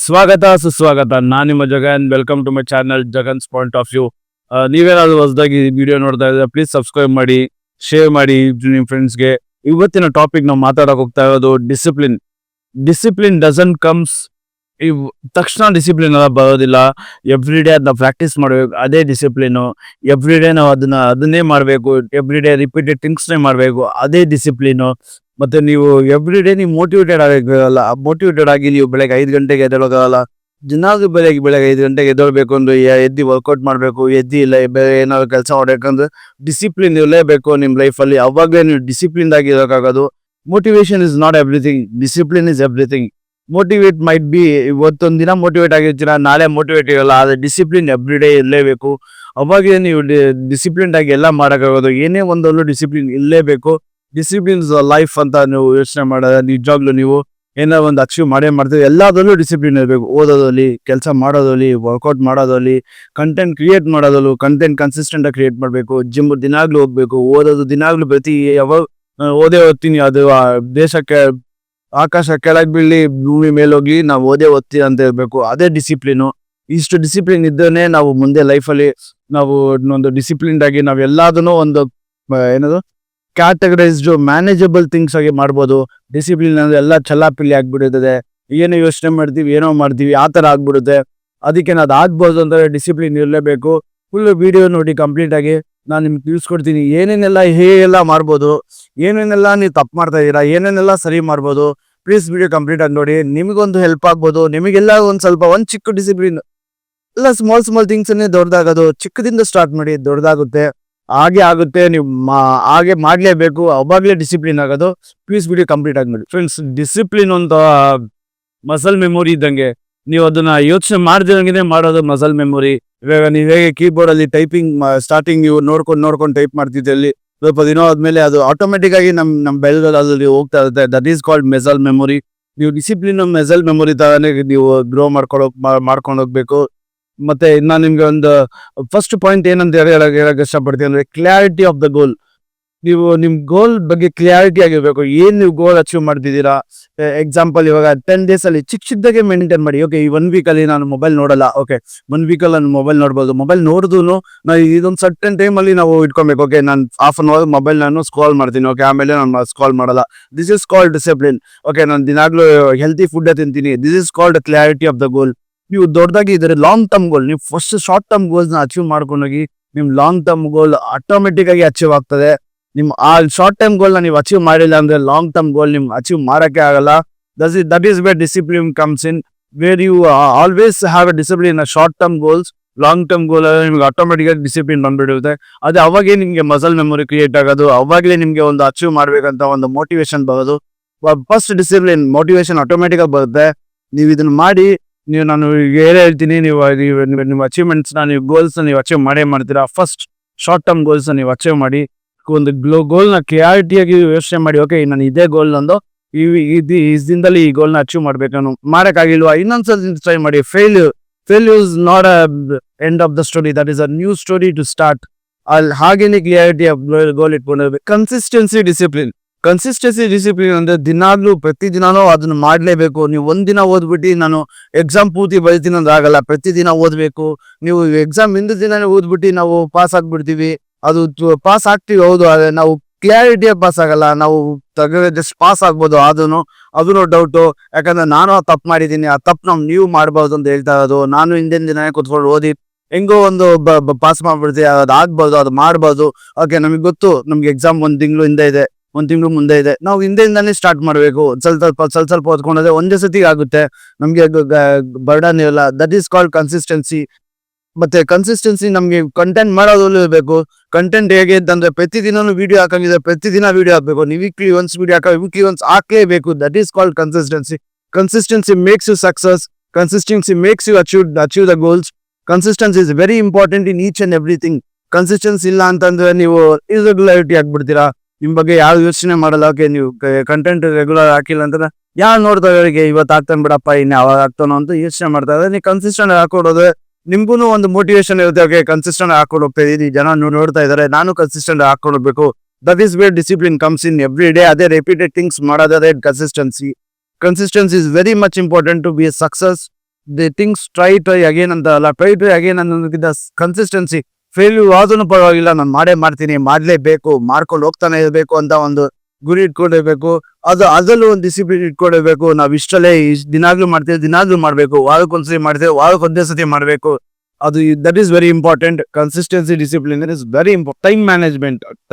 ಸ್ವಾಗತ ಸುಸ್ವಾಗತ. ನಾನು ನಿಮ್ಮ Jagan. Welcome to my channel Jagan's point of view. ನೀವೇನಾದ್ರು ಹೊಸದಾಗಿ ವಿಡಿಯೋ ನೋಡ್ತಾ ಇದ್ರೆ ಪ್ಲೀಸ್ ಸಬ್ಸ್ಕ್ರೈಬ್ ಮಾಡಿ, ಶೇರ್ ಮಾಡಿ ನಿಮ್ಮ ಫ್ರೆಂಡ್ಸ್ಗೆ. ಇವತ್ತಿನ ಟಾಪಿಕ್ ನಾವು ಮಾತಾಡಕ್ ಹೋಗ್ತಾ ಇರೋದು ಡಿಸಿಪ್ಲಿನ್. ಡಿಸಿಪ್ಲಿನ್ ಡಸಂಟ್ ಕಮ್ಸ್ ತಕ್ಷಣ ಡಿಸಿಪ್ಲಿನ್ ಎಲ್ಲ ಬರೋದಿಲ್ಲ. ಎವ್ರಿ ಡೇ ಅದನ್ನ ಪ್ರಾಕ್ಟೀಸ್ ಮಾಡಬೇಕು, ಅದೇ ಡಿಸಿಪ್ಲಿನು. ಎವ್ರಿ ಡೇ ನಾವು ಅದನ್ನೇ ಮಾಡಬೇಕು, ಎವ್ರಿ ಡೇ ರಿಪೀಟೆಡ್ ಥಿಂಗ್ಸ್ನೇ ಮಾಡಬೇಕು, ಅದೇ ಡಿಸಿಪ್ಲಿನು. ಮತ್ತೆ ನೀವು ಎವ್ರಿ ಡೇ ನೀವು ಮೋಟಿವೇಟೆಡ್ ಆಗಲ್ಲ. ಮೋಟಿವೇಟೆಡ್ ಆಗಿ ನೀವು ಬೆಳಗ್ಗೆ 5 ಗಂಟೆಗೆ ಎದ್ದೇಳೋಕ್ಕಾಗಲ್ಲ. ದಿನಾಲು ಬೆಳಗ್ಗೆ 5 ಗಂಟೆಗೆ ಎದ್ದೇಳಬೇಕು ಅಂದ್ರೆ ಎದ್ದು ವರ್ಕೌಟ್ ಮಾಡಬೇಕು. ಎದ್ದು ಇಲ್ಲ ಬೇರೆ ಏನಾದ್ರು ಕೆಲಸ ಮಾಡಬೇಕಂದ್ರೆ ಡಿಸಿಪ್ಲಿನ್ ಇರಲೇಬೇಕು ನಿಮ್ಮ ಲೈಫಲ್ಲಿ. ಅವಾಗಲೇ ನೀವು ಡಿಸಿಪ್ಲಿನ್ ಆಗಿ ಇರೋಕ್ಕಾಗೋದು. Motivation is not everything, discipline is everything. Motivate might be, ಇವತ್ತೊಂದು ದಿನ ಮೋಟಿವೇಟ್ ಆಗಿರ್ತೀರ, ನಾಳೆ ಮೋಟಿವೇಟ್ ಇರಲ್ಲ. ಆದರೆ ಡಿಸಿಪ್ಲಿನ್ ಎವ್ರಿ ಡೇ ಇರಲೇಬೇಕು. ಅವಾಗಲೇ ನೀವು ಡಿಸಿಪ್ಲಿನ್ ಆಗಿ ಎಲ್ಲ ಮಾಡೋಕ್ಕಾಗೋದು. ಏನೇ ಒಂದಲ್ಲೂ ಡಿಸಿಪ್ಲಿನ್ ಇರಲೇಬೇಕು. ಡಿಸಿಪ್ಲಿನ್ಸ್ ಲೈಫ್ ಅಂತ ನೀವು ಯೋಚನೆ ಮಾಡೋದು, ನಿಜವಾಗ್ಲೂ ನೀವು ಏನೋ ಒಂದು ಅಚೀವ್ ಮಾಡ್ತೀವಿ. ಎಲ್ಲದರಲ್ಲೂ ಡಿಸಿಪ್ಲಿನ್ ಇರಬೇಕು. ಓದೋದಲ್ಲಿ, ಕೆಲಸ ಮಾಡೋದಲ್ಲಿ, ವರ್ಕೌಟ್ ಮಾಡೋದಲ್ಲಿ, ಕಂಟೆಂಟ್ ಕ್ರಿಯೇಟ್ ಮಾಡೋದಲ್ಲೂ ಕಂಟೆಂಟ್ ಕನ್ಸಿಸ್ಟೆಂಟ್ ಆಗಿ ಕ್ರಿಯೇಟ್ ಮಾಡಬೇಕು. ಜಿಮ್ ದಿನಾಗ್ಲೂ ಹೋಗ್ಬೇಕು. ಓದೋದು ದಿನಾಗ್ಲೂ ಯಾವಾಗ ಓದೇ ಓದ್ತೀನಿ. ಅದು ದೇಶಕ್ಕೆ ಆಕಾಶ ಕೆಳಗೆ ಬೀಳಿ ಭೂಮಿ ಮೇಲೋಗಿ ನಾವು ಓದೇ ಓದ್ತೀವಿ ಅಂತ ಇರಬೇಕು. ಅದೇ ಡಿಸಿಪ್ಲಿನು. ಇಷ್ಟು ಡಿಸಿಪ್ಲಿನ್ ಇದ್ದೇನೆ ನಾವು ಮುಂದೆ ಲೈಫಲ್ಲಿ ನಾವು ಒಂದು ಡಿಸಿಪ್ಲಿನ್ಡ್ ಆಗಿ ನಾವು ಎಲ್ಲದನ್ನೂ ಒಂದು ಏನದು ಕ್ಯಾಟಗರೈಸ್ಡ್ ಮ್ಯಾನೇಜಬಲ್ ಥಿಂಗ್ಸ್ ಆಗಿ ಮಾಡ್ಬೋದು. ಡಿಸಿಪ್ಲಿನ್ ಅಂದ್ರೆ ಎಲ್ಲ ಚಲ್ಲಾಪಿಲ್ಲಿ ಆಗ್ಬಿಡುತ್ತದೆ. ಏನೋ ಯೋಚನೆ ಮಾಡ್ತೀವಿ, ಏನೋ ಮಾಡ್ತೀವಿ, ಆ ಥರ ಆಗ್ಬಿಡುತ್ತೆ. ಅದಕ್ಕೆ ಅದು ಆಗ್ಬೋದು ಅಂದರೆ ಡಿಸಿಪ್ಲಿನ್ ಇರಲೇಬೇಕು. ಫುಲ್ ವಿಡಿಯೋ ನೋಡಿ ಕಂಪ್ಲೀಟ್ ಆಗಿ ನಾನು ನಿಮ್ಗೆ ತಿಳಿಸ್ಕೊಡ್ತೀನಿ. ಏನೇನೆಲ್ಲ ಹೇಗೆಲ್ಲ ಮಾಡ್ಬೋದು, ಏನೇನೆಲ್ಲ ನೀವು ತಪ್ಪು ಮಾಡ್ತಾ ಇದ್ದೀರಾ, ಏನೇನೆಲ್ಲ ಸರಿ ಮಾಡ್ಬೋದು. ಪ್ಲೀಸ್ ವಿಡಿಯೋ ಕಂಪ್ಲೀಟ್ ಆಗಿ ನೋಡಿ. ನಿಮಗೊಂದು ಹೆಲ್ಪ್ ಆಗ್ಬೋದು. ನಿಮಗೆಲ್ಲ ಒಂದು ಚಿಕ್ಕ ಡಿಸಿಪ್ಲಿನ್ ಎಲ್ಲ ಸ್ಮಾಲ್ ಥಿಂಗ್ಸನ್ನೇ ದೊಡ್ಡದಾಗೋದು. ಚಿಕ್ಕದಿಂದ ಸ್ಟಾರ್ಟ್ ಮಾಡಿ, ದೊಡ್ಡದಾಗುತ್ತೆ. ಹಾಗೆ ಆಗುತ್ತೆ. ನೀವು ಹಾಗೆ ಮಾಡಲೇಬೇಕು. ಅವಾಗಲೇ ಡಿಸಿಪ್ಲಿನ್ ಆಗೋದು. ಪ್ಲೀಸ್ ವಿಡಿಯೋ ಕಂಪ್ಲೀಟ್ ಆಗಿ ನೋಡಿ ಫ್ರೆಂಡ್ಸ್. ಡಿಸಿಪ್ಲಿನ್ ಅಂತ ಮಸಲ್ ಮೆಮೊರಿ ಇದ್ದಂಗೆ. ನೀವು ಅದನ್ನ ಯೋಚನೆ ಮಾಡ್ದಿರಂಗೆ ಮಾಡೋದು ಮಸಲ್ ಮೆಮೊರಿ. ಇವಾಗ ನೀವು ಹೇಗೆ ಕೀಬೋರ್ಡಲ್ಲಿ ಟೈಪಿಂಗ್ ಸ್ಟಾರ್ಟಿಂಗ್ ನೀವು ನೋಡ್ಕೊಂಡು ಟೈಪ್ ಮಾಡ್ತಿದ್ದಲ್ಲಿ ಸ್ವಲ್ಪ ದಿನ ಆದ್ಮೇಲೆ ಅದು ಆಟೋಮೆಟಿಕ್ ಆಗಿ ನಮ್ಮ ಬೆಳದಲ್ಲಿ ಹೋಗ್ತಾ ಇರುತ್ತೆ. That is called muscle memory. ನೀವು ಡಿಸಿಪ್ಲಿನ್ ಮೆಸಲ್ ಮೆಮೊರಿ ತರನೇ ನೀವು ಗ್ರೋ ಮಾಡ್ಕೊಂಡು ಹೋಗ್ಬೇಕು. ಮತ್ತೆ ನಾನು ನಿಮ್ಗೆ ಒಂದು ಫಸ್ಟ್ ಪಾಯಿಂಟ್ ಏನಂತ ಹೇಳಕ್ ಇಷ್ಟಪಡ್ತೀನಿ ಅಂದ್ರೆ ಕ್ಲಾರಿಟಿ ಆಫ್ ದ ಗೋಲ್. ನೀವು ನಿಮ್ ಗೋಲ್ ಬಗ್ಗೆ ಕ್ಲಿಯಾರಿಟಿ ಆಗಿರ್ಬೇಕು. ಏನ್ ನೀವು ಗೋಲ್ ಅಚೀವ್ ಮಾಡ್ತಿದ್ದೀರಾ. ಎಕ್ಸಾಂಪಲ್ ಇವಾಗ 10 days ಅಲ್ಲಿ ಚಿಕ್ಕದಾಗೆ ಮೇಂಟೈನ್ ಮಾಡಿ. ಓಕೆ, ಈ 1 week ಅಲ್ಲಿ ನಾನು ಮೊಬೈಲ್ ನೋಡಲ್ಲ. ಓಕೆ, 1 week ಅಲ್ಲಿ ನಾನು ಮೊಬೈಲ್ ನೋಡ್ಬೋದು. ಮೊಬೈಲ್ ನೋಡಿದ್ರು ನಾವು ಇದೊಂದು ಸರ್ಟನ್ ಟೈಮ್ ಅಲ್ಲಿ ನಾವು ಇಟ್ಕೊಬೇಕು. ಓಕೆ, ನಾನು half an hour ಮೊಬೈಲ್ ನಾನು ಸ್ಕ್ರಾಲ್ ಮಾಡ್ತೀನಿ. ಓಕೆ, ಆಮೇಲೆ ನಾನು ಸ್ಕ್ರಾಲ್ ಮಾಡಲ್ಲ. This is called discipline. Okay, ನಾನು ದಿನಾಗ್ಲೂ ಹೆಲ್ತಿ ಫುಡ್ ತಿಂತೀನಿ. This is called clarity of the goal. ನೀವು ದೊಡ್ಡದಾಗಿ ಇದ್ರೆ ಲಾಂಗ್ ಟರ್ಮ್ ಗೋಲ್, ನೀವು ಫಸ್ಟ್ ಶಾರ್ಟ್ ಟರ್ಮ್ ಗೋಲ್ಸ್ ನ ಅಚೀವ್ ಮಾಡ್ಕೊಂಡೋಗಿ ನಿಮ್ ಲಾಂಗ್ ಟರ್ಮ್ ಗೋಲ್ ಆಟೋಮೆಟಿಕ್ ಆಗಿ ಅಚೀವ್ ಆಗ್ತದೆ. ನಿಮ್ ಆ ಶಾರ್ಟ್ ಟರ್ಮ್ ಗೋಲ್ ನ ನೀವು ಅಚೀವ್ ಮಾಡಿಲ್ಲ ಅಂದ್ರೆ ಲಾಂಗ್ ಟರ್ಮ್ ಗೋಲ್ ನಿಮ್ ಅಚೀವ್ ಮಾಡಕ್ಕೆ ಆಗಲ್ಲ. That is where discipline comes in. Where you always have a discipline short term goals. Long term goal ನಿಮ್ಗೆ ಆಟೋಮೆಟಿಕ್ ಆಗಿ ಡಿಸಿಪ್ಲಿನ್ ಬಂದ್ಬಿಡುತ್ತೆ. ಅದೇ ಅವಾಗೇ ನಿಮ್ಗೆ ಮಸಲ್ ಮೆಮೊರಿ ಕ್ರಿಯೇಟ್ ಆಗೋದು. ಅವಾಗಲೇ ನಿಮ್ಗೆ ಒಂದು ಅಚೀವ್ ಮಾಡ್ಬೇಕಂತ ಒಂದು ಮೋಟಿವೇಶನ್ ಬರೋದು. ಫಸ್ಟ್ ಡಿಸಿಪ್ಲಿನ್ ಮೋಟಿವೇಶನ್ ಆಟೋಮೆಟಿಕ್ ಆಗಿ ಬರುತ್ತೆ. ನೀವು ಇದನ್ನ ಮಾಡಿ. ನಾನು ಏನೇ ಹೇಳ್ತೀನಿ, ನೀವು ನಿಮ್ಮ ಅಚೀವ್ಮೆಂಟ್ಸ್ ನೀವು ಗೋಲ್ಸ್ ನೀವು ಅಚೀವ್ ಮಾಡ್ತೀರಾ. ಫಸ್ಟ್ ಶಾರ್ಟ್ ಟರ್ಮ್ ಗೋಲ್ಸ್ ನೀವು ಅಚೀವ್ ಮಾಡಿ. ಒಂದು ಗೋಲ್ ನ ಕ್ಲಿಯಾರಿಟಿಯಾಗಿ ಯೋಚನೆ ಮಾಡಿ. ಓಕೆ, ನಾನು ಇದೇ ಗೋಲ್ ನಂದು, ಈ ದಿನದಲ್ಲಿ ಈ ಗೋಲ್ ನ ಅಚೀವ್ ಮಾಡ್ಬೇಕು. ನಾನು ಮಾಡಕ್ಕಾಗಿಲ್ವಾ, ಇನ್ನೊಂದ್ಸಲ ಟ್ರೈ ಮಾಡಿ. Failure is not a end of the story, that is a new story to start. ಅಲ್ಲಿ ಹಾಗೇನೆ ಕ್ಲಿಯಾರಿಟಿ ಗೋಲ್ ಇಟ್ಕೊಂಡಿರ್ಬೇಕು. ಕನ್ಸಿಸ್ಟೆನ್ಸಿ ಡಿಸಿಪ್ಲಿನ್ ಅಂದ್ರೆ ದಿನಾಗ್ಲೂ ಪ್ರತಿದಿನಾನೂ ಅದನ್ನ ಮಾಡ್ಲೇಬೇಕು. ನೀವು ಒಂದಿನ ಓದ್ಬಿಟ್ಟು ನಾನು ಎಕ್ಸಾಮ್ ಪೂರ್ತಿ ಬರೀತೀನಿ ಅಂದ್ರೆ ಆಗಲ್ಲ. ಪ್ರತಿದಿನ ಓದ್ಬೇಕು. ನೀವು ಎಕ್ಸಾಮ್ ಹಿಂದಿನ ದಿನಾನೇ ಓದ್ಬಿಟ್ಟು ನಾವು ಪಾಸ್ ಆಗ್ಬಿಡ್ತೀವಿ. ಅದು ಪಾಸ್ ಆಗ್ತೀವಿ, ಹೌದು. ಆದ್ರೆ ನಾವು ಕ್ಲಿಯಾರಿಟಿಯಾಗಿ ಪಾಸ್ ಆಗಲ್ಲ. ನಾವು ಜಸ್ಟ್ ಪಾಸ್ ಆಗ್ಬೋದು, ಅದನ್ನು ಡೌಟು. ಯಾಕಂದ್ರೆ ನಾನು ಆ ತಪ್ಪು ಮಾಡಿದ್ದೀನಿ. ಆ ತಪ್ಪು ನೀವು ಮಾಡ್ಬೋದು ಅಂತ ಹೇಳ್ತಾ ಇರೋದು. ನಾನು ಹಿಂದಿನ ದಿನ ಕುತ್ಕೊಂಡು ಓದಿ ಹೆಂಗೋ ಒಂದು ಪಾಸ್ ಮಾಡ್ಬಿಡ್ತೀವಿ. ಅದು ಆಗ್ಬೋದು, ಅದು ಮಾಡ್ಬೋದು. ಓಕೆ, ನಮಗೆ ಗೊತ್ತು ನಮ್ಗೆ ಎಕ್ಸಾಮ್ 1 ತಿಂಗಳು ಹಿಂದೆ ಇದೆ, 1 ತಿಂಗಳು ಮುಂದೆ ಇದೆ. ನಾವು ಹಿಂದೆಯಿಂದಾನೇ ಸ್ಟಾರ್ಟ್ ಮಾಡಬೇಕು. ಸ್ವಲ್ಪ ಓದ್ಕೊಂಡ್ರೆ ಒಂದೇ ಸತಿ ಆಗುತ್ತೆ. ನಮ್ಗೆ ಬರ್ಡನ್ ಇರಲ್ಲ. That is called consistency. ಮತ್ತೆ ಕನ್ಸಿಸ್ಟೆನ್ಸಿ ನಮ್ಗೆ ಕಂಟೆಂಟ್ ಮಾಡೋದ್ರಲ್ಲೂ ಇರಬೇಕು. ಕಂಟೆಂಟ್ ಹೇಗೆ ಅಂತಂದ್ರೆ ಪ್ರತಿದಿನ ವಿಡಿಯೋ ಹಾಕಂಗಿದ್ರೆ ಪ್ರತಿದಿನ ವಿಡಿಯೋ ಹಾಕ್ಬೇಕು. ನೀವು weekly once video weekly once ಹಾಕ್ಲೇಬೇಕು. That is called consistency. Consistency makes you success. Consistency makes you achieve the goals. Consistency is very important in each and everything. Consistency ಇಲ್ಲ ಅಂತಂದ್ರೆ ನೀವು ಇರ್ರೆಗ್ಯುಲಾರಿಟಿ ಆಗ್ಬಿಡ್ತೀರಾ. ನಿಮ್ ಬಗ್ಗೆ ಯಾರು ಯೋಚನೆ ಮಾಡಲ್ಲ. ಓಕೆ, ನೀವು ಕಂಟೆಂಟ್ ರೆಗ್ಯುಲರ್ ಹಾಕಿಲ್ಲ ಅಂತಂದ್ರೆ ಯಾರು ನೋಡ್ತಾರೆ, ಅವರಿಗೆ ಇವತ್ತು ಆಗ್ತಾನೆ ಬಿಡಪ್ಪ, ಇನ್ನು ಯಾವಾಗ ಆಗ್ತಾನೋ ಅಂತ ಯೋಚನೆ ಮಾಡ್ತಾರೆ. ನೀವು ಕನ್ಸಿಸ್ಟೆಂಟ್ ಹಾಕೊಡೋದು ನಿಮ್ಗೂ ಒಂದು ಮೋಟಿವೇಶನ್ ಇರುತ್ತೆ. ಓಕೆ, ಕನ್ಸಿಸ್ಟೆಂಟ್ ಹಾಕೊಂಡು ಹೋಗ್ತಾ ಇದೀನಿ, ಜನ ನೋಡ್ತಾ ಇದಾರೆ, ನಾನು ಕನ್ಸಿಸ್ಟೆಂಟ್ ಹಾಕೊಂಡು ಹೋಗ್ಬೇಕು. That is where discipline comes in. Every day ಅದೇ ರಿಪೀಟೆಡ್ ಥಿಂಗ್ಸ್ ಮಾಡೋದೇ consistency. Consistency is very much important to be a success. The things try again ಅಂತ ಅಲ್ಲ, ಟ್ರೈ ಅಗೇನ್ ಅನ್ನೋದಕ್ಕಿಂತ ಕನ್ಸಿಸ್ಟೆನ್ಸಿ. ಫೇಲ್ಯೂರ್ ಆದ್ರೂ ಪರವಾಗಿಲ್ಲ, ನಾನು ಮಾಡ್ತೀನಿ, ಮಾಡ್ಲೇಬೇಕು, ಮಾಡ್ಕೊಂಡು ಹೋಗ್ತಾನೆ ಇರಬೇಕು ಅಂತ ಒಂದು ಗುರಿ ಇಟ್ಕೊಂಡಿರ್ಬೇಕು. ಅದರಲ್ಲೂ ಒಂದು ಡಿಸಿಪ್ಲಿನ್ ಇಟ್ಕೊಂಡಿರ್ಬೇಕು. ನಾವ್ ಇಷ್ಟಲ್ಲೇ ದಿನಾಗ್ಲೂ ಮಾಡ್ಬೇಕು, ವಾರಕ್ಕೊಂದ್ಸತಿ ಮಾಡ್ತೇವೆ, ವಾರಕ್ಕೊಂದೇ ಸತಿ ಮಾಡ್ಬೇಕು. ಅದು that is very important. Consistency, discipline is very important.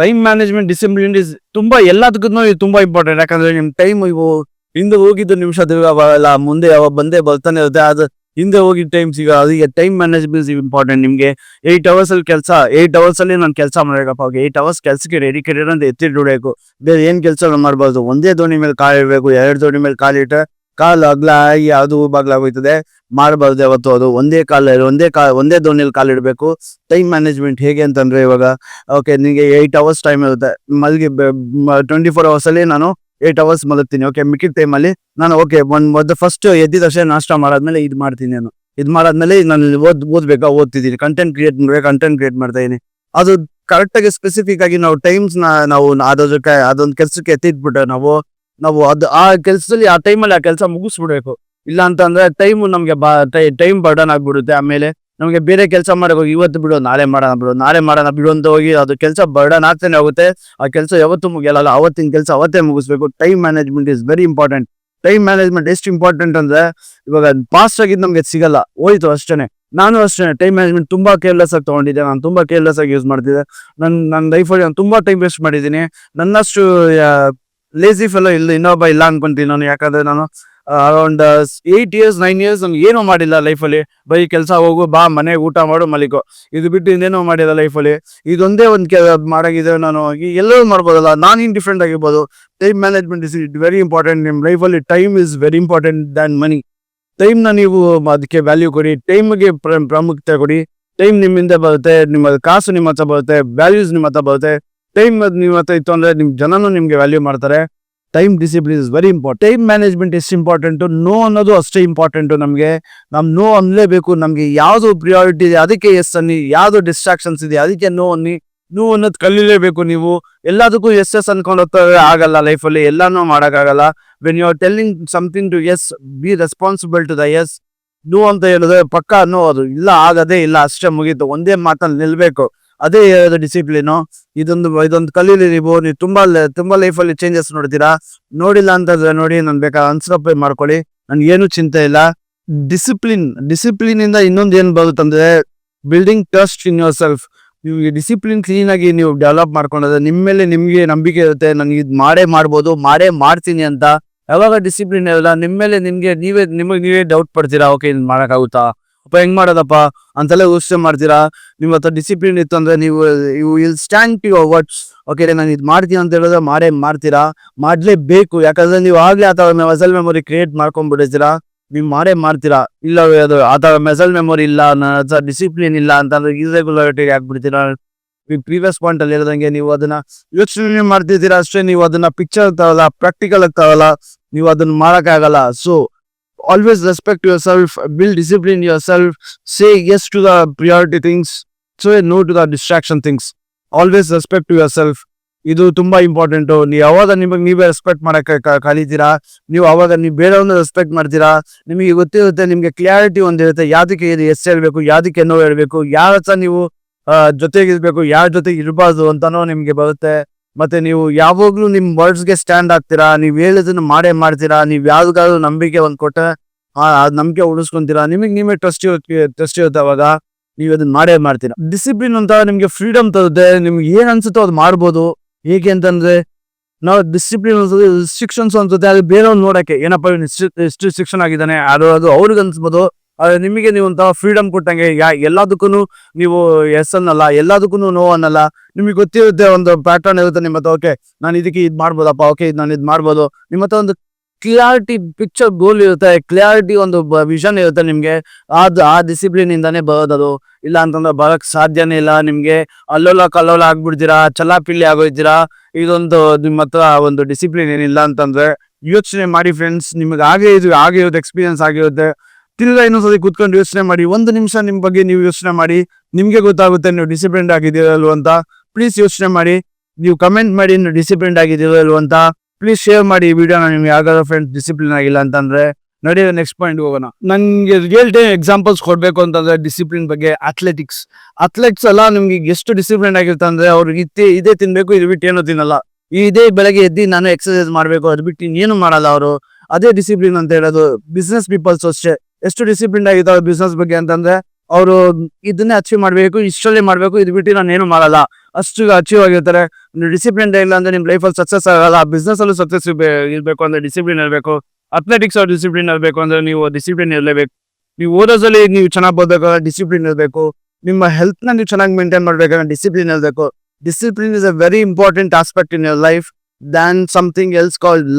Time management discipline is ತುಂಬಾ ಎಲ್ಲದಕ್ಕೂ ತುಂಬಾ ಇಂಪಾರ್ಟೆಂಟ್. ಯಾಕಂದ್ರೆ ನಿಮ್ ಟೈಮ್ ಇವು ಹಿಂದೆ ಹೋಗಿದ್ದು ನಿಮಿಷ ತಿರುಗಲ್ಲ, ಮುಂದೆ ಯಾವಾಗ ಬಂದೇ ಬರ್ತಾನೆ ಇರುತ್ತೆ. ಅದು ಹಿಂದೆ ಹೋಗಿದ್ದ ಟೈಮ್ ಸಿಗೋ, ಅದಕ್ಕೆ ಟೈಮ್ ಮ್ಯಾನೇಜ್ಮೆಂಟ್ ಇಂಪಾರ್ಟೆಂಟ್. ನಿಮ್ಗೆ 8 hours ಅಲ್ಲಿ ಕೆಲಸ, 8 hours ಅಲ್ಲಿ ನಾನು ಕೆಲಸ ಮಾಡ್ಬೇಕಪ್ಪ, 8 hours ಕೆಲಸಕ್ಕೆ ಡೆಡಿಕೇಟೆಡ್ ಅಂತ ಎತ್ತಿಡ್ಬೇಕು. ಬೇರೆ ಏನ್ ಕೆಲಸ ಮಾಡ್ಬಾರ್ದು. ಒಂದೇ ದೋಣಿ ಮೇಲೆ ಕಾಲಿಡ್ಬೇಕು. 2 ದೋಣಿ ಮೇಲೆ ಕಾಲಿಟ್ರೆ ಕಾಲು ಅಗ್ಲ ಆಗಿ ಅದು ಬಾಗ್ಲಾಗೋಯ್ತದೆ. ಮಾಡಬಾರ್ದು ಯಾವತ್ತು. ಅದು ಒಂದೇ ದೋಣಿಯಲ್ಲಿ ಕಾಲಿಡ್ಬೇಕು. ಟೈಮ್ ಮ್ಯಾನೇಜ್ಮೆಂಟ್ ಹೇಗೆ ಅಂತಂದ್ರೆ, ಇವಾಗ ಓಕೆ ನಿಮಗೆ 8 hours ಟೈಮ್ ಇರುತ್ತೆ, ಮಲ್ಗಿ 24 hours ಅಲ್ಲಿ ನಾನು 8 hours ಮಲಗ್ತೀನಿ. ಓಕೆ, ಮಿಕ್ಕಿದ ಟೈಮಲ್ಲಿ ನಾನು ಫಸ್ಟ್ ಎದ್ದಿದ ತಕ್ಷಣ ನಾಷ್ಟ ಮಾಡಾದ್ಮೇಲೆ ಇದು ಮಾಡ್ತೀನಿ. ನಾನು ಇದು ಮಾಡಾದ್ಮೇಲೆ ನಾನು ಓದ್ತಿದ್ದೀನಿ, ಕಂಟೆಂಟ್ ಕ್ರಿಯೇಟ್ ಮಾಡ್ತಾ ಇದೀನಿ. ಅದು ಕರೆಕ್ಟ್ ಆಗಿ ಸ್ಪೆಸಿಫಿಕ್ ಆಗಿ ನಾವು ಟೈಮ್ಸ್ ನಾವು ಅದೊಂದು ಕೆಲ್ಸಕ್ಕೆ ಎತ್ತಿಟ್ಬಿಟ್ರೆ ನಾವು ಆ ಕೆಲಸದಲ್ಲಿ ಆ ಟೈಮಲ್ಲಿ ಆ ಕೆಲಸ ಮುಗಿಸ್ಬಿಡ್ಬೇಕು. ಇಲ್ಲ ಅಂತಂದ್ರೆ ನಮ್ಗೆ ಟೈಮ್ ಬರ್ಡನ್ ಆಗ್ಬಿಡುತ್ತೆ. ಆಮೇಲೆ ನಮಗೆ ಬೇರೆ ಕೆಲಸ ಮಾಡಬೇಕು, ಇವತ್ತು ಬಿಡು ನಾಳೆ ಮಾಡೋಣ ಬಿಡು ಅಂತ ಹೋಗಿ ಅದು ಕೆಲಸ ಬರ್ಡನ್ ಆಗ್ತಾನೆ ಹೋಗುತ್ತೆ. ಆ ಕೆಲಸ ಯಾವತ್ತೂ ಮುಗಿಯಲ್ಲ. ಅವತ್ತಿನ ಕೆಲಸ ಅವತ್ತೇ ಮುಗಿಸ್ಬೇಕು. Time management is very important. Time management ಎಷ್ಟು ಇಂಪಾರ್ಟೆಂಟ್ ಅಂದ್ರೆ, ಇವಾಗ ಫಾಸ್ಟ್ ಆಗಿದ್ದು ನಮ್ಗೆ ಸಿಗಲ್ಲ, ಹೋಯ್ತು ಅಷ್ಟೇನೆ. ನಾನು ಅಷ್ಟೇ ಟೈಮ್ ಮ್ಯಾನೇಜ್ಮೆಂಟ್ ತುಂಬಾ ಕೇರ್ಲೆಸ್ ಆಗಿ ತಗೊಂಡಿದ್ದೆ. ನಾನು ತುಂಬಾ ಕೇರ್ಲೆಸ್ ಆಗಿ ಯೂಸ್ ಮಾಡ್ತಿದ್ದೆ. ನನ್ನ ಲೈಫಲ್ಲಿ ನಾನು ತುಂಬಾ ಟೈಮ್ ವೇಸ್ಟ್ ಮಾಡಿದ್ದೀನಿ. ನನ್ನಷ್ಟು ಲೇಸಿ ಫೆಲೋ ಇನ್ನೊಬ್ಬ ಇಲ್ಲ ಅನ್ಕೊಂತೀನಿ ನಾನು. ಯಾಕಂದ್ರೆ ನಾನು ಅರೌಂಡ್ 8 years 9 years ನಾನು ಏನೂ ಮಾಡಿಲ್ಲ ಲೈಫಲ್ಲಿ. ಬರೀ ಕೆಲಸ ಹೋಗು, ಬಾ, ಮನೆಗೆ ಊಟ ಮಾಡು, ಮಲಿಕೋ, ಇದು ಬಿಟ್ಟು ಇನ್ನೇನೋ ಮಾಡಿಲ್ಲ ಲೈಫಲ್ಲಿ. ಇದೊಂದೇ ಒಂದು ಮಾಡಾಗಿದೆ. ನಾನು ಎಲ್ಲರೂ ಮಾಡ್ಬೋದಲ್ಲ, ನಾನು ಡಿಫ್ರೆಂಟ್ ಆಗಿರ್ಬೋದು. Time management is very important. ನಿಮ್ಮ ಲೈಫಲ್ಲಿ time is very important than money. ಟೈಮ್ನ ನೀವು ಅದಕ್ಕೆ ವ್ಯಾಲ್ಯೂ ಕೊಡಿ, ಟೈಮ್ಗೆ ಪ್ರಾಮುಖ್ಯತೆ ಕೊಡಿ. ಟೈಮ್ ನಿಮ್ಮಿಂದ ಬರುತ್ತೆ, ನಿಮ್ಮ ಕಾಸು ನಿಮ್ಮ ಹತ್ರ ಬರುತ್ತೆ, ವ್ಯಾಲ್ಯೂಸ್ ನಿಮ್ಮ ಹತ್ರ ಬರುತ್ತೆ. ಟೈಮ್ ನಿಮ್ಮ ಹತ್ರ ಇತ್ತು ಅಂದ್ರೆ ನಿಮ್ ಜನನು ನಿಮ್ಗೆ ವ್ಯಾಲ್ಯೂ ಮಾಡ್ತಾರೆ. Time discipline is very important. Time management ಎಷ್ಟು ಇಂಪಾರ್ಟೆಂಟು, ನೋ ಅನ್ನೋದು ಅಷ್ಟೇ ಇಂಪಾರ್ಟೆಂಟು. ನಮ್ಗೆ ನೋ ಅನ್ಲೇಬೇಕು. ನಮ್ಗೆ ಯಾವ್ದು ಪ್ರಿಯಾರಿಟಿ ಇದೆ ಅದಕ್ಕೆ ಎಸ್ ಅನ್ನಿ, ಯಾವ್ದು ಡಿಸ್ಟ್ರಾಕ್ಷನ್ಸ್ ಇದೆ ಅದಕ್ಕೆ ನೋ ಅನ್ನಿ. ನೋ ಅನ್ನೋದು ಕಲೀಲೇಬೇಕು. ನೀವು ಎಲ್ಲದಕ್ಕೂ ಎಸ್ ಅನ್ಕೊಂಡು ಹೋಗ್ತಾರೆ ಆಗಲ್ಲ ಲೈಫಲ್ಲಿ, ಎಲ್ಲಾನು ಮಾಡೋಕ್ಕಾಗಲ್ಲ. When you are telling something to us, be responsible to the us. No ಅಂತ ಹೇಳಿದ್ರೆ ಪಕ್ಕ ನೋ, ಅದು ಇಲ್ಲ, ಆಗದೇ ಇಲ್ಲ, ಅಷ್ಟೇ ಮುಗೀತು. ಒಂದೇ ಮಾತಲ್ಲಿ ನಿಲ್ಬೇಕು. ಅದೇ ಹೇಳೋದು ಡಿಸಿಪ್ಲಿನು. ಇದೊಂದು ಕಲೀಲಿ ನೀವು ತುಂಬಾ ಲೈಫಲ್ಲಿ ಚೇಂಜಸ್ ನೋಡ್ತೀರಾ. ನೋಡಿಲ್ಲ ಅಂತಂದ್ರೆ ನೋಡಿ, ನನ್ ಬೇಕಾದ್ರೆ ಅನ್ಸಪ್ಲೈ ಮಾಡ್ಕೊಳ್ಳಿ, ನನ್ಗೇನು ಚಿಂತೆ ಇಲ್ಲ. ಡಿಸಿಪ್ಲಿನ್ ಇಂದ ಇನ್ನೊಂದು ಏನ್ ಬರುತ್ತಂದ್ರೆ, building trust in yourself. ನೀವು ಡಿಸಿಪ್ಲಿನ್ ಕ್ಲೀನ್ ಆಗಿ ನೀವು ಡೆವಲಪ್ ಮಾಡ್ಕೊಂಡ್ರೆ ನಿಮ್ಮ ಮೇಲೆ ನಿಮ್ಗೆ ನಂಬಿಕೆ ಇರುತ್ತೆ. ನನಗೆ ಇದು ಮಾಡೇ ಮಾಡ್ತೀನಿ ಅಂತ. ಯಾವಾಗ ಡಿಸಿಪ್ಲಿನ್ ಇರಲ್ಲ, ನಿಮ್ಮ ಮೇಲೆ ನೀವೇ ಡೌಟ್ ಪಡ್ತೀರಾ. ಓಕೆ, ಇದು ಮಾಡೋಕ್ಕಾಗುತ್ತಾ, ಹೆಂಗ್ ಮಾಡೋದಪ್ಪ ಅಂತೆಲ್ಲ ಯೋಚನೆ ಮಾಡ್ತೀರಾ. ನಿಮ್ಮ ಹತ್ರ ಡಿಸಿಪ್ಲಿನ್ ಇತ್ತು ಅಂದ್ರೆ ನೀವು will stand to your words. Okay, ನಾನು ಇದು ಮಾಡ್ತೀನಿ ಅಂತ ಹೇಳಿದ್ರೆ ಮಾಡ್ತೀರಾ, ಮಾಡ್ಲೇಬೇಕು. ಯಾಕಂದ್ರೆ ನೀವು ಆಗ್ಲೇ ಆ ಥರ ಮಸಲ್ ಮೆಮೊರಿ ಕ್ರಿಯೇಟ್ ಮಾಡ್ಕೊಂಡ್ಬಿಟ್ಟಿರ್ತೀರಾ. ನೀವು ಮಾಡ್ತೀರಾ. ಇಲ್ಲ ಅದು ಆ ಥರ ಮಸಲ್ ಮೆಮೊರಿ ಇಲ್ಲ, ನನ್ನ ಹತ್ರ ಡಿಸಿಪ್ಲಿನ್ ಇಲ್ಲ ಅಂತಂದ್ರೆ ಇರ್ರೆಗ್ಯುಲಾರಿಟಿ ಆಗ್ಬಿಡ್ತೀರಾ. ಪ್ರೀವಿಯಸ್ ಪಾಯಿಂಟ್ ಅಲ್ಲಿ ಹೇಳಿದಂಗೆ ನೀವು ಅದನ್ನ ಯೋಚನೆ ಮಾಡ್ತಿದ್ದೀರಾ ಅಷ್ಟೇ. ನೀವು ಅದನ್ನ ಪಿಕ್ಚರ್ ತಗೊಲ್ಲ, ಪ್ರಾಕ್ಟಿಕಲ್ ಆಗಿ ತಗೊಲ್ಲ, ನೀವು ಅದನ್ನ ಮಾಡಕ್ಕಾಗಲ್ಲ. So always respect yourself, build discipline yourself, say yes to the priority things, say no to the distraction things. Always respect to yourself. ಇದು ತುಂಬಾ ಇಂಪಾರ್ಟೆಂಟ್. ನೀವು ಯಾವಾಗ ನಿಮಗೆ ನೀವೇ ರೆಸ್ಪೆಕ್ಟ್ ಮಾಡಕ್ಕೆ ಕಲಿತೀರಾ, ನೀವು ಅವಾಗ ನೀವು ಬೇರೆಯವ್ರನ್ನ ರೆಸ್ಪೆಕ್ಟ್ ಮಾಡ್ತೀರಾ. ನಿಮಗೆ ಗೊತ್ತಿರುತ್ತೆ, ನಿಮ್ಗೆ ಕ್ಲಾರಿಟಿ ಒಂದಿರುತ್ತೆ, ಯಾವ್ದಕ್ಕೆ ಎಸ್ ಹೇಳ್ಬೇಕು, ಯಾವ್ದಕ್ಕೆ ನೋ ಹೇಳ್ಬೇಕು, ಯಾರ ಹತ್ರ ನೀವು ಜೊತೆಗಿರ್ಬೇಕು, ಯಾರ ಜೊತೆಗೆ ಇರಬಾರ್ದು ಅಂತಾನೋ ನಿಮ್ಗೆ ಬರುತ್ತೆ. ಮತ್ತೆ ನೀವು ಯಾವಾಗ್ಲೂ ನಿಮ್ ವರ್ಡ್ಸ್ಗೆ ಸ್ಟ್ಯಾಂಡ್ ಆಗ್ತೀರಾ. ನೀವ್ ಹೇಳಿದನ್ನ ಮಾಡ್ತೀರಾ. ನೀವ್ ಯಾವ್ದಾದ್ರು ನಂಬಿಕೆ ಕೊಟ್ಟರೆ ನಂಬಿಕೆ ಉಳಿಸ್ಕೊಂತೀರಾ. ನಿಮಗೆ ನೀವೇ ಟ್ರಸ್ಟ್ ಇರುತ್ತೆ. ಅವಾಗ ನೀವು ಅದನ್ನ ಮಾಡ್ತೀರಾ. ಡಿಸಿಪ್ಲಿನ್ ಅಂತ ನಿಮ್ಗೆ ಫ್ರೀಡಮ್ ತರುತ್ತೆ. ನಿಮ್ಗೆ ಏನ್ ಅನ್ಸುತ್ತೋ ಅದು ಮಾಡ್ಬೋದು. ಹೇಗೆ ಅಂತಂದ್ರೆ, ನಾವು ಡಿಸಿಪ್ಲಿನ್ ಅನ್ಸುತ್ತೆ, ರಿಸ್ಟ್ರಿಕ್ಷನ್ಸ್ ಅನ್ಸುತ್ತೆ, ಅದು ಬೇರೆಯವ್ರು ನೋಡಕ್ಕೆ ಏನಪ್ಪ ಎಷ್ಟು ರಿಸ್ಟ್ರಿಕ್ಷನ್ ಆಗಿದ್ದಾನೆ ಅದು ಅವ್ರಿಗೆ ಅನ್ಸ್ಬೋದು. ನಿಮಗೆ ನೀವು ಒಂಥರ ಫ್ರೀಡಮ್ ಕೊಟ್ಟಂಗೆ. ಎಲ್ಲದಕ್ಕೂ ನೀವು ಎಸ್ ಅನ್ನಲ್ಲ, ಎಲ್ಲದಕ್ಕೂ ನೋ ಅನ್ನಲ್ಲ. ನಿಮಗೆ ಗೊತ್ತಿರುತ್ತೆ, ಒಂದು ಪ್ಯಾಟರ್ನ್ ಇರುತ್ತೆ ನಿಮ್ಮ ಹತ್ರ. ಓಕೆ, ನಾನು ಇದಕ್ಕೆ ಇದು ಮಾಡ್ಬೋದಪ್ಪ, ಓಕೆ ನಾನು ಇದು ಮಾಡ್ಬೋದು. ನಿಮ್ಮ ಹತ್ರ ಒಂದು ಕ್ಲಿಯಾರಿಟಿ ಪಿಕ್ಚರ್ ಗೋಲ್ ಇರುತ್ತೆ, ಕ್ಲಿಯಾರಿಟಿ ಒಂದು ವಿಷನ್ ಇರುತ್ತೆ ನಿಮ್ಗೆ. ಆ ಡಿಸಿಪ್ಲಿನ್ ಇಂದಾನೇ ಬರೋದದು. ಇಲ್ಲ ಅಂತಂದ್ರೆ ಬರಕ್ ಸಾಧ್ಯನೇ ಇಲ್ಲ. ನಿಮ್ಗೆ ಕಲ್ಲೋಲ ಆಗ್ಬಿಡ್ತೀರಾ, ಚಲಾಪಿಲ್ಲಿ ಆಗೋಯ್ತೀರಾ. ಇದೊಂದು ನಿಮ್ಮ ಹತ್ರ ಒಂದು ಡಿಸಿಪ್ಲಿನ್ ಏನಿಲ್ಲ ಅಂತಂದ್ರೆ ಯೋಚನೆ ಮಾಡಿ ಫ್ರೆಂಡ್ಸ್. ನಿಮ್ಗೆ ಆಗಿರೋದು ಎಕ್ಸ್ಪೀರಿಯನ್ಸ್ ಆಗಿರುತ್ತೆ. ತಿರ್ಗಾ ಇನ್ನೊಂದ್ಸತಿ ಕೂತ್ಕೊಂಡು ಯೋಚನೆ ಮಾಡಿ. 1 ನಿಮಿಷ ನಿಮ್ ಬಗ್ಗೆ ನೀವು ಯೋಚನೆ ಮಾಡಿ. ನಿಮ್ಗೆ ಗೊತ್ತಾಗುತ್ತೆ ನೀವು ಡಿಸಿಪ್ಲಿನ್ ಆಗಿದ್ದೀರಲ್ವ ಅಂತ. ಪ್ಲೀಸ್ ಯೋಚನೆ ಮಾಡಿ. ನೀವು ಕಮೆಂಟ್ ಮಾಡಿ ಡಿಸಿಪ್ಲಿನ್ ಆಗಿದ್ದೀರಲ್ವ ಅಂತ. ಪ್ಲೀಸ್ ಶೇರ್ ಮಾಡಿ ಈ ವಿಡಿಯೋನ ನಿಮ್ಗೆ ಯಾವ್ದಾದ್ರು ಫ್ರೆಂಡ್ಸ್ ಡಿಸಿಪ್ಲಿನ್ ಆಗಿಲ್ಲ ಅಂತಂದ್ರೆ. ನಡೆಯ ನೆಕ್ಸ್ಟ್ ಪಾಯಿಂಟ್ ಹೋಗೋಣ. ನಂಗೆ ರಿಯಲ್ ಟೈಮ್ ಎಕ್ಸಾಂಪಲ್ಸ್ ಕೊಡ್ಬೇಕು ಅಂತಂದ್ರೆ ಡಿಸಿಪ್ಲಿನ್ ಬಗ್ಗೆ ಅಥ್ಲೆಟ್ಸ್ ಎಲ್ಲ ನಿಮ್ಗೆ ಎಷ್ಟು ಡಿಸಿಪ್ಲಿನ್ ಆಗಿರುತ್ತೆ ಅಂದ್ರೆ ಅವ್ರಿಗೆ ಇದೇ ತಿನ್ಬೇಕು, ಇದು ಬಿಟ್ಟು ಏನೋ ತಿನ್ನಲ್ಲ. ಇದೇ ಬೆಳಗ್ಗೆ ಎದ್ದು ನಾನು ಎಕ್ಸರ್ಸೈಸ್ ಮಾಡ್ಬೇಕು, ಅದು ಬಿಟ್ಟು ಇನ್ನೇನು ಮಾಡಲ್ಲ ಅವರು. ಅದೇ ಡಿಸಿಪ್ಲಿನ್ ಅಂತ ಹೇಳೋದು. ಬಿಸ್ನೆಸ್ ಪೀಪಲ್ಸ್ ಅಷ್ಟೇ ಎಷ್ಟು ಡಿಸಿಪ್ಲಿನ್ ಆಗಿದ್ದಾರೆ ಬಿಸ್ನೆಸ್ ಬಗ್ಗೆ ಅಂತಂದ್ರೆ ಅವರು ಇದನ್ನೇ ಅಚೀವ್ ಮಾಡ್ಬೇಕು, ಇಷ್ಟಲ್ಲೇ ಮಾಡ್ಬೇಕು, ಇದು ಬಿಟ್ಟು ನಾನು ಏನು ಮಾಡಲ್ಲ, ಅಷ್ಟು ಅಚೀವ್ ಆಗಿರ್ತಾರೆ. ಡಿಸಿಪ್ಲಿನ್ ಇಲ್ಲ ಅಂದ್ರೆ ನಿಮ್ ಲೈಫಲ್ಲಿ ಸಕ್ಸಸ್ ಆಗಲ್ಲ. ಬಿಸ್ನೆಸ್ ಅಲ್ಲೂ ಸಕ್ಸಸ್ ಇರಬೇಕು ಅಂದ್ರೆ ಡಿಸಿಪ್ಲಿನ್ ಇರಬೇಕು. ಅಥ್ಲೆಟಿಕ್ಸ್ ಅವ್ರು ಡಿಸಿಪ್ಲಿನ್ ಇರಬೇಕು ಅಂದ್ರೆ ನೀವು ಡಿಸಿಪ್ಲಿನ್ ಇರಲೇಬೇಕು. ನೀವು ಓದೋದ್ರಲ್ಲಿ ನೀವು ಚೆನ್ನಾಗಿ ಓದಬೇಕಾದ್ರೆ ಡಿಸಿಪ್ಲಿನ್ ಇರಬೇಕು. ನಿಮ್ಮ ಹೆಲ್ತ್ ನ ನೀವು ಚೆನ್ನಾಗಿ ಮೇಂಟೈನ್ ಮಾಡ್ಬೇಕಂದ್ರೆ ಡಿಸಿಪ್ಲಿನ್ ಇರಬೇಕು. Discipline is a very important aspect in your life than something else called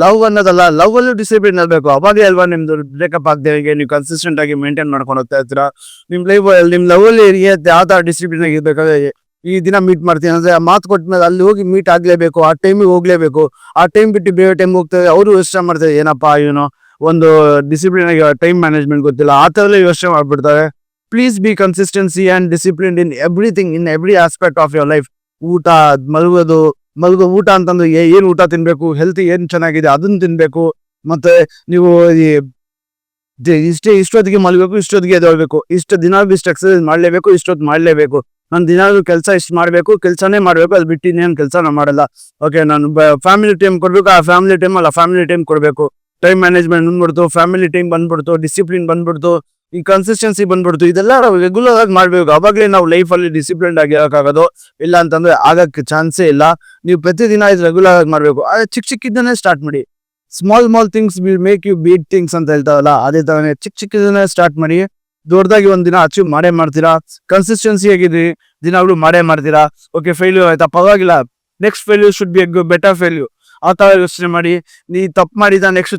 love ಅನ್ನೋದಲ್ಲ. ಲವ್ ಅಲ್ಲೂ ಡಿಸಿಪ್ಲಿನ್ ಇರಬೇಕು. ಅವಾಗೇ ಅಲ್ವಾ ನಿಮ್ದು ಬ್ರೇಕಪ್ ಆಗದೆ ನೀವು ಕನ್ಸಿಸ್ಟೆಂಟ್ ಆಗಿ ಮೇಂಟೈನ್ ಮಾಡ್ಕೊಂಡು ಹೋಗ್ತಾ ಇರ್ತೀರಾ. ನಿಮ್ ಲೈಫ್ ನಿಮ್ ಲವ್ ಅಲ್ಲಿ ಯಾವ ತರ ಡಿಸಿಪ್ಲಿನ್ ಆಗಿ ಇರ್ಬೇಕಾದ್ರೆ ಈ ದಿನ ಮೀಟ್ ಮಾಡ್ತೀನಿ ಅಂದ್ರೆ ಮಾತು ಕೊಟ್ಮೇಲೆ ಅಲ್ಲಿ ಹೋಗಿ ಮೀಟ್ ಆಗ್ಲೇಬೇಕು, ಆ ಟೈಮಿಗೆ ಹೋಗ್ಲೇಬೇಕು. ಆ ಟೈಮ್ ಬಿಟ್ಟು ಬೇರೆ ಟೈಮ್ ಹೋಗ್ತಾರೆ, ಅವರು ಯೋಚನೆ ಮಾಡ್ತಾರೆ ಏನಪ್ಪಾ ಇವನು ಒಂದು ಡಿಸಿಪ್ಲಿನ್ ಆಗಿ ಟೈಮ್ ಮ್ಯಾನೇಜ್ಮೆಂಟ್ ಗೊತ್ತಿಲ್ಲ, ಆ ಥರಲ್ಲೇ ಯೋಚನೆ ಮಾಡ್ಬಿಡ್ತಾರೆ. Please be consistency and discipline in everything, in every aspect of your life. ಊಟ, ಮಲಗೋದು ಊಟ ಅಂತಂದ್ರೆ ಏನ್ ಊಟ ತಿನ್ಬೇಕು, ಹೆಲ್ತ್ ಏನ್ ಚೆನ್ನಾಗಿದೆ ಅದನ್ನ ತಿನ್ಬೇಕು. ಮತ್ತೆ ನೀವು ಇಷ್ಟೊತ್ತಿಗೆ ಮಲಗಬೇಕು, ಇಷ್ಟೊತ್ತಿಗೆ ಎದ್ದೇಳ್ಬೇಕು, ಇಷ್ಟು ದಿನ ಇಷ್ಟು ಎಕ್ಸರ್ಸೈಸ್ ಮಾಡ್ಲೇಬೇಕು, ಇಷ್ಟೊತ್ತು ಮಾಡ್ಲೇಬೇಕು. ನಾನು ದಿನಾಲು ಕೆಲಸ ಇಷ್ಟು ಮಾಡ್ಬೇಕು, ಕೆಲಸನೇ ಮಾಡ್ಬೇಕು, ಅದು ಬಿಟ್ಟು ಇನ್ನೇನು ಕೆಲಸ ನಾನು ಮಾಡಲ್ಲ. ಓಕೆ, ನಾನು ಫ್ಯಾಮಿಲಿ ಟೈಮ್ ಕೊಡ್ಬೇಕು, ಆ ಫ್ಯಾಮಿಲಿ ಟೈಮ್ ಕೊಡ್ಬೇಕು. ಟೈಮ್ ಮ್ಯಾನೇಜ್ಮೆಂಟ್ ಬಂದ್ಬಿಡ್ತು, ಫ್ಯಾಮಿಲಿ ಟೈಮ್ ಬಂದ್ಬಿಡ್ತು, ಡಿಸಿಪ್ಲಿನ್ ಬಂದ್ಬಿಡ್ತು, ಈ ಕನ್ಸಿಸ್ಟೆನ್ಸಿ ಬಂದ್ಬಿಡ್ತು. ಇದೆಲ್ಲ ನಾವು ರೆಗ್ಯುಲರ್ ಆಗಿ ಮಾಡ್ಬೇಕು. ಅವಾಗಲೇ ನಾವು ಲೈಫಲ್ಲಿ ಡಿಸಿಪ್ಲಿನ್ ಆಗಿ ಇರೋಕ್ಕಾಗೋದು. ಇಲ್ಲ ಅಂತಂದ್ರೆ ಆಗಕ್ಕೆ ಚಾನ್ಸೇ ಇಲ್ಲ. ನೀವು ಪ್ರತಿದಿನ ಇದು ರೆಗ್ಯುಲರ್ ಆಗಿ ಮಾಡ್ಬೇಕು. ಚಿಕ್ಕದನ್ನೇ ಸ್ಟಾರ್ಟ್ ಮಾಡಿ. Small things will make you big things ಅಂತ ಹೇಳ್ತಾರಲ್ಲ, ಅದೇ ತರನೇ ಚಿಕ್ಕದನ್ನೇ ಸ್ಟಾರ್ಟ್ ಮಾಡಿ ದೊಡ್ಡದಾಗಿ ಒಂದಿನ ಅಚೀವ್ ಮಾಡೇ ಮಾಡ್ತೀರಾ. ಕನ್ಸಿಸ್ಟೆನ್ಸಿ ಆಗಿದ್ರಿ, ದಿನಾಗ್ಲೂ ಮಾಡೇ ಮಾಡ್ತೀರಾ. ಓಕೆ, ಫೇಲ್ಯೂರ್ ಆಯ್ತಾ, ಪರವಾಗಿಲ್ಲ, next failure should be A better failure. ಆ ತರ ಯೋಚನೆ ಮಾಡಿ. ನೀ ತಪ್ಪು ಮಾಡಿದ ನೆಕ್ಸ್ಟ್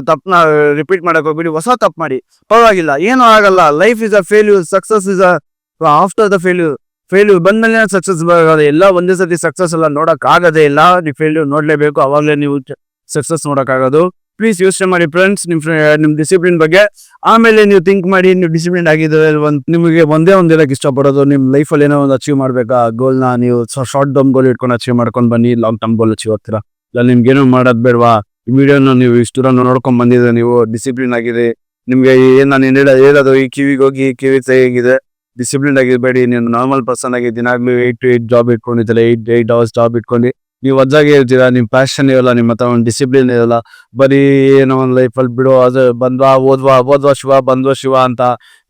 ತಪ್ಪನ್ನ ರಿಪೀಟ್ ಮಾಡಕ್ ಹೋಗ್ಬಿಡಿ, ಹೊಸ ತಪ್ಪು ಮಾಡಿ, ಪರವಾಗಿಲ್ಲ, ಏನೂ ಆಗಲ್ಲ. Life is a failure, success is after the failure ಬಂದ್ಮೇಲೆ ಸಕ್ಸಸ್ ಬರೋದು. ಎಲ್ಲ ಒಂದೇ ಸತಿ ಸಕ್ಸಸ್ ಎಲ್ಲ ನೋಡಕ್ ಆಗದೇ ಇಲ್ಲ. ನೀವು ಫೇಲ್ಯೂರ್ ನೋಡ್ಲೇಬೇಕು, ಅವಾಗಲೇ ನೀವು ಸಕ್ಸಸ್ ನೋಡಕ್ಕಾಗೋದು. ಪ್ಲೀಸ್ ಯೋಚನೆ ಮಾಡಿ ಫ್ರೆಂಡ್ಸ್ ನಿಮ್ ಡಿಸಿಪ್ಲಿನ್ ಬಗ್ಗೆ. ಆಮೇಲೆ ನೀವು ಥಿಂಕ್ ಮಾಡಿ, ನೀವು ಡಿಸಿಪ್ಲಿನ್ ಆಗಿದ್ರೆ ನಿಮಗೆ ಒಂದೇ ಇರಕ್ಕೆ ಇಷ್ಟಪಡೋದು. ನಿಮ್ ಲೈಫಲ್ಲಿ ಏನೋ ಒಂದು ಅಚೀವ್ ಮಾಡ್ಬೇಕಾ ಗೋಲ್ನ ನೀವು ಶಾರ್ಟ್ ಟರ್ಮ್ ಗೋಲ್ ಇಟ್ಕೊಂಡು ಅಚೀವ್ ಮಾಡ್ಕೊಂಡು ಬನ್ನಿ, ಲಾಂಗ್ ಟರ್ಮ್ ಗೋಲ್ ಅಚೀವ್ ಆಗ್ತೀರಾ. ಇಲ್ಲ ನಿಮ್ಗೇನು ಮಾಡೋದ್ ಬೇಡವಾ, ಈ ವಿಡಿಯೋನ ನೀವು ಇಷ್ಟು ದೂರ ನೋಡ್ಕೊಂಡ್ ಬಂದಿದ್ರೆ ನೀವು ಡಿಸಿಪ್ಲಿನ್ ಆಗಿದೆ. ನಿಮ್ಗೆ ಏನ್ ನಾನು ಹೇಳೋದು, ಈ ಕಿವಿಗೆ ಹೋಗಿ ಕಿವಿ ಹೇಗಿದೆ, ಡಿಸಿಪ್ಲಿನ್ ಆಗಿರ್ಬೇಡಿ. ನೀವು ನಾರ್ಮಲ್ ಪರ್ಸನ್ ಆಗಿ ದಿನಾಗ್ಲೂ 8 to 8 ಜಾಬ್ ಇಟ್ಕೊಂಡಿದ್ದೀರ, 8 hours ಜಾಬ್ ಇಟ್ಕೊಂಡು ನೀವು ಅಜ್ಜಾಗಿ ಇರ್ತೀರಾ. ನಿಮ್ ಪ್ಯಾಷನ್ ಇರಲ್ಲ, ನಿಮ್ಮ ಹತ್ರ ಒಂದು ಡಿಸಿಪ್ಲಿನ್ ಇರಲ್ಲ. ಬರೀ ಏನೋ ಒಂದು ಲೈಫಲ್ಲಿ ಬಿಡೋ, ಅದು ಓದ್ವಾ ಶಿವ ಅಂತ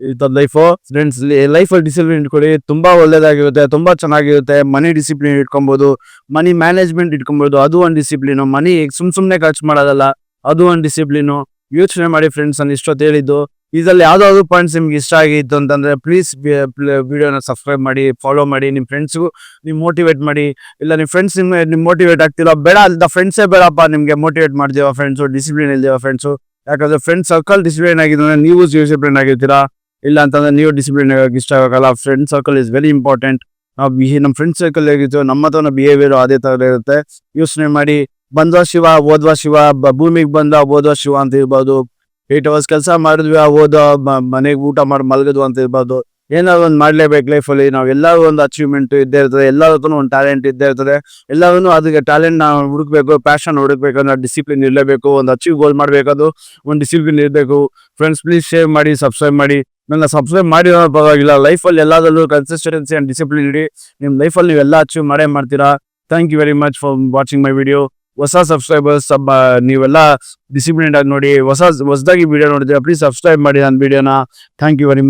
ಇರ್ತದ ಲೈಫು. ಫ್ರೆಂಡ್ಸ್, ಲೈಫಲ್ಲಿ ಡಿಸಿಪ್ಲಿನ್ ಇಟ್ಕೊಳ್ಳಿ, ತುಂಬಾ ಒಳ್ಳೇದಾಗಿರುತ್ತೆ, ತುಂಬಾ ಚೆನ್ನಾಗಿರುತ್ತೆ. ಮನಿ ಡಿಸಿಪ್ಲಿನ್ ಇಟ್ಕೊಬಹುದು, ಮನಿ ಮ್ಯಾನೇಜ್ಮೆಂಟ್ ಇಟ್ಕೊಬಹುದು, ಅದು ಒಂದು ಡಿಸಿಪ್ಲಿನು. ಮನಿ ಸುಮ್ನೆ ಖರ್ಚು ಮಾಡೋದಲ್ಲ, ಅದು ಒಂದು ಡಿಸಿಪ್ಲಿನು. ಯೋಚನೆ ಮಾಡಿ ಫ್ರೆಂಡ್ಸ್, ನಾನು ಇಷ್ಟೊತ್ತು ಹೇಳಿದ್ದು. ಇದರಲ್ಲಿ ಯಾವ್ದಾದ್ರು ಪಾಯಿಂಟ್ಸ್ ನಿಮ್ಗೆ ಇಷ್ಟ ಆಗಿತ್ತು ಅಂತಂದ್ರೆ ಪ್ಲೀಸ್ ವಿಡಿಯೋನ ಸಬ್ಸ್ಕ್ರೈಬ್ ಮಾಡಿ, ಫಾಲೋ ಮಾಡಿ. ನಿಮ್ಮ ಫ್ರೆಂಡ್ಸ್ಗೂ ನೀವು ಮೋಟಿವೇಟ್ ಮಾಡಿ. ಇಲ್ಲ ನಿಮ್ಮ ಫ್ರೆಂಡ್ಸ್ ನಿಮ್ ಮೋಟಿವೇಟ್ ಆಗ್ತಿಲ್ಲ, ಬೇಡ ಅಲ್ದ ಫ್ರೆಂಡ್ಸೇ ಬೇಡಪ್ಪ ನಿಮ್ಗೆ ಮೋಟಿವೇಟ್ ಮಾಡ್ದೇವ ಫ್ರೆಂಡ್ಸು, ಡಿಸಿಪ್ಲಿನ್ ಇಲ್ದೇವ ಫ್ರೆಂಡ್ಸು. ಯಾಕಂದ್ರೆ ಫ್ರೆಂಡ್ ಸರ್ಕಲ್ ಡಿಸಿಪ್ಲಿನ್ ಆಗಿದ್ರೆ ನೀವು ಡಿಸಿಪ್ಲಿನ್ ಆಗಿರ್ತೀರಾ. ಇಲ್ಲ ಅಂತಂದ್ರೆ ನೀವು ಡಿಸಿಪ್ಲಿನ್ ಆಗಿ ಇಷ್ಟ ಆಗಲ್ಲ. Friend circle is very important. ನಾವು ನಮ್ಮ ಫ್ರೆಂಡ್ ಸರ್ಕಲ್ ಹೇಗಿತ್ತು, ನಮ್ಮ ಹತ್ರ ಬಿಹೇವಿಯರ್ ಅದೇ ತರ ಇರುತ್ತೆ. ಯೋಚನೆ ಮಾಡಿ. ಬಂದ್ವಾ ಶಿವ, ಓದ್ವಾ ಶಿವ, ಭೂಮಿಗೆ ಬಂದ ಓದ್ವಾ ಶಿವ ಅಂತ ಇರ್ಬೋದು. 8 hours ಕೆಲಸ ಮಾಡಿದ್ವಿ, ಓದೋ ಮನೆಗೆ ಊಟ ಮಾಡಿ ಮಲಗಿದ್ವು ಅಂತ ಇರ್ಬೋದು. ಏನಾದ್ರು ಒಂದು ಮಾಡ್ಲೇಬೇಕು ಲೈಫಲ್ಲಿ. ನಾವು ಎಲ್ಲರೂ ಒಂದು ಅಚೀವ್ಮೆಂಟ್ ಇದ್ದೇ ಇರ್ತದೆ, ಎಲ್ಲರಿಗೂ ಒಂದು ಟ್ಯಾಲೆಂಟ್ ಇದ್ದೇ ಇರ್ತದೆ. ಎಲ್ಲರೂ ಅದಕ್ಕೆ ಟ್ಯಾಲೆಂಟ್ ನಾವು ಹುಡುಕ್ಬೇಕು, ಪ್ಯಾಷನ್ ಹುಡುಕ್ಬೇಕು ಅಂದ್ರೆ ಡಿಸಿಪ್ಲಿನ್ ಇರಲೇಬೇಕು. ಒಂದು ಅಚೀವ್ ಗೋಲ್ ಮಾಡ್ಬೇಕಾದ್ರು ಒಂದು ಡಿಸಿಪ್ಲಿನ್ ಇರಬೇಕು. ಫ್ರೆಂಡ್ಸ್, ಪ್ಲೀಸ್ ಶೇರ್ ಮಾಡಿ, ಸಬ್ಸ್ಕ್ರೈಬ್ ಮಾಡಿ. ನನ್ನ ಸಬ್ಸ್ಕ್ರೈಬ್ ಮಾಡಿ ಪರವಾಗಿಲ್ಲ. ಲೈಫಲ್ಲಿ ಎಲ್ಲದರಲ್ಲೂ ಕನ್ಸಿಸ್ಟೆನ್ಸಿ ಅಂಡ್ ಡಿಸಿಪ್ಲಿನ್ ಇಡಿ. ನಿಮ್ಮ ಲೈಫಲ್ಲಿ ನೀವು ಎಲ್ಲ ಅಚೀವ್ ಮಾಡೇ ಮಾಡ್ತೀರಾ. Thank you very much for watching my video. ಹೊಸ ಸಬ್ಸ್ಕ್ರೈಬರ್ಸ್ ನೀವೆಲ್ಲ ಡಿಸಿಪ್ಲಿನ್ ಆಗಿ ನೋಡಿ, ಹೊಸದಾಗಿ ವಿಡಿಯೋ ನೋಡಿದ್ರೆ ಪ್ಲೀಸ್ ಸಬ್ಸ್ಕ್ರೈಬ್ ಮಾಡಿ ನನ್ನ ವಿಡಿಯೋನ. Thank you very much.